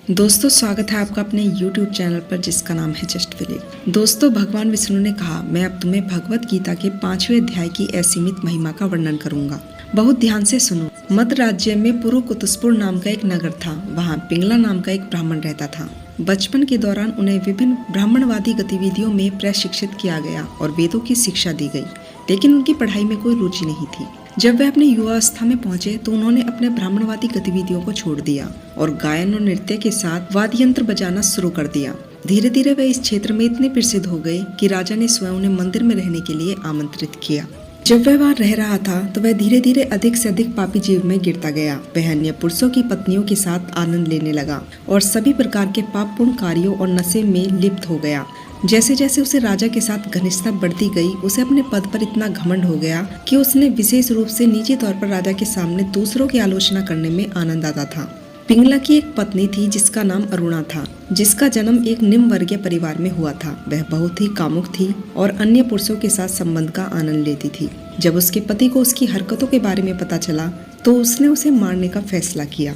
दोस्तों स्वागत है आपका अपने YouTube चैनल पर जिसका नाम है जस्ट विलेज। दोस्तों भगवान विष्णु ने कहा मैं अब तुम्हें भगवत गीता के 5वें अध्याय की असीमित महिमा का वर्णन करूंगा। बहुत ध्यान से सुनो। मध्य राज्य में पूर्व कुतुसपुर नाम का एक नगर था। वहाँ पिंगला नाम का एक ब्राह्मण रहता था। बचपन के दौरान उन्हें विभिन्न ब्राह्मणवादी गतिविधियों में प्रशिक्षित किया गया और वेदों की शिक्षा दी गई, लेकिन उनकी पढ़ाई में कोई रुचि नहीं थी। जब वे अपनी युवावस्था में पहुंचे तो उन्होंने अपने ब्राह्मणवादी गतिविधियों को छोड़ दिया और गायन और नृत्य के साथ वाद्य यंत्र बजाना शुरू कर दिया। धीरे धीरे वे इस क्षेत्र में इतने प्रसिद्ध हो गए कि राजा ने स्वयं उन्हें मंदिर में रहने के लिए आमंत्रित किया। जब वह वहाँ रह रहा था तो वह धीरे धीरे अधिक से अधिक पापी जीव में गिरता गया। वह अन्य पुरुषों की पत्नियों के साथ आनंद लेने लगा और सभी प्रकार के पापपूर्ण कार्यों और नशे में लिप्त हो गया। जैसे जैसे उसे राजा के साथ घनिष्ठता बढ़ती गई, उसे अपने पद पर इतना घमंड हो गया कि उसने विशेष रूप से निजी तौर पर राजा के सामने दूसरों की आलोचना करने में आनंद आता था। पिंगला की एक पत्नी थी जिसका नाम अरुणा था, जिसका जन्म एक निम्न वर्गीय परिवार में हुआ था। वह बहुत ही कामुक थी और अन्य पुरुषों के साथ संबंध का आनंद लेती थी। जब उसके पति को उसकी हरकतों के बारे में पता चला तो उसने उसे मारने का फैसला किया।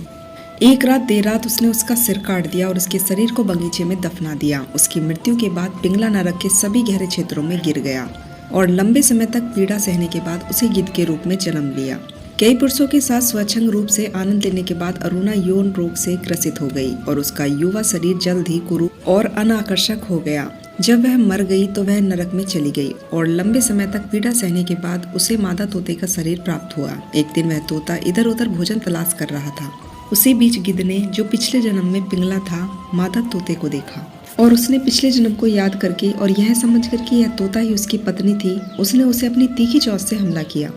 एक रात देर रात उसने उसका सिर काट दिया और उसके शरीर को बगीचे में दफना दिया। उसकी मृत्यु के बाद पिंगला नरक के सभी गहरे क्षेत्रों में गिर गया और लंबे समय तक पीड़ा सहने के बाद उसे गिद्ध के रूप में जन्म लिया। कई पुरुषों के साथ स्वच्छंद रूप से आनंद लेने के बाद अरुणा यौन रोग से ग्रसित हो गई और उसका युवा शरीर जल्द ही कुरूप और अनाकर्षक हो गया। जब वह मर गई तो वह नरक में चली गई और लंबे समय तक पीड़ा सहने के बाद उसे मादा तोते का शरीर प्राप्त हुआ। एक दिन वह तोता इधर उधर भोजन तलाश कर रहा था। उसी बीच गिद्ध ने, जो पिछले जन्म में पिंगला था, मादा तोते को देखा और उसने पिछले जन्म को याद करके और यह समझकर कि यह तोता ही उसकी पत्नी थी, उसने उसे अपनी तीखी चोंच से हमला किया।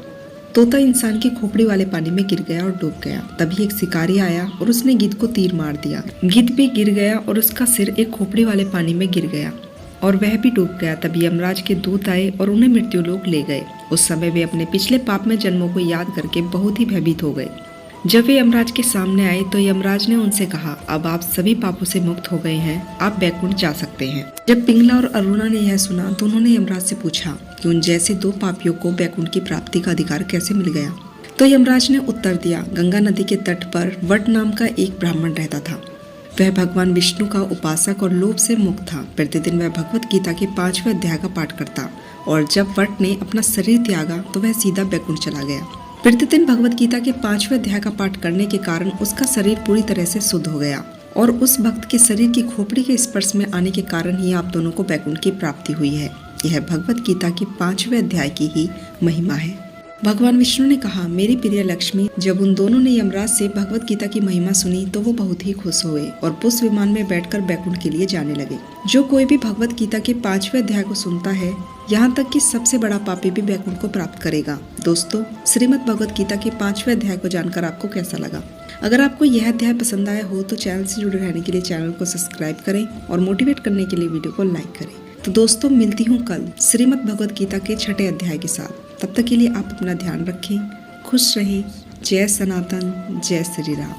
तोता इंसान की खोपड़ी वाले पानी में गिर गया और डूब गया। तभी एक शिकारी आया और उसने गिद्ध को तीर मार दिया। गिद्ध भी गिर गया और उसका सिर एक खोपड़ी वाले पानी में गिर गया और वह भी डूब गया। तभी यमराज के दूत आए और उन्हें मृत्युलोक ले गए। उस समय वे अपने पिछले पाप में जन्मों को याद करके बहुत ही भयभीत हो गए। जब वे यमराज के सामने आए तो यमराज ने उनसे कहा, अब आप सभी पापों से मुक्त हो गए हैं, आप बैकुंठ जा सकते हैं। जब पिंगला और अरुणा ने यह सुना तो उन्होंने यमराज से पूछा कि उन जैसे दो पापियों को बैकुंठ की प्राप्ति का अधिकार कैसे मिल गया। तो यमराज ने उत्तर दिया, गंगा नदी के तट पर वट नाम का एक ब्राह्मण रहता था। वह भगवान विष्णु का उपासक और लोभ से मुक्त था। प्रतिदिन वह भगवत गीता के 5वें अध्याय का पाठ करता और जब वट ने अपना शरीर त्यागा तो वह सीधा बैकुंठ चला गया। प्रतिदिन भगवत गीता के 5वें अध्याय का पाठ करने के कारण उसका शरीर पूरी तरह से शुद्ध हो गया और उस भक्त के शरीर की खोपड़ी के स्पर्श में आने के कारण ही आप दोनों को बैकुंठ की प्राप्ति हुई है। यह भगवत गीता के 5वें अध्याय की ही महिमा है। भगवान विष्णु ने कहा, मेरी प्रिय लक्ष्मी, जब उन दोनों ने यमराज से भगवत गीता की महिमा सुनी तो वो बहुत ही खुश हुए और पुष्प विमान में बैठकर बैकुंठ के लिए जाने लगे। जो कोई भी भगवत गीता के 5वें अध्याय को सुनता है, यहाँ तक कि सबसे बड़ा पापी भी बैकुंठ को प्राप्त करेगा। दोस्तों, श्रीमद् भगवत गीता के 5वें अध्याय को जानकर आपको कैसा लगा? अगर आपको यह अध्याय पसंद आया हो तो चैनल से जुड़े रहने के लिए चैनल को सब्सक्राइब करें और मोटिवेट करने के लिए वीडियो को लाइक करें। तो दोस्तों, मिलती हूँ कल श्रीमद् भगवत गीता के 6ठे अध्याय के साथ। तब तक के लिए आप अपना ध्यान रखें, खुश रहें। जय सनातन, जय श्री राम।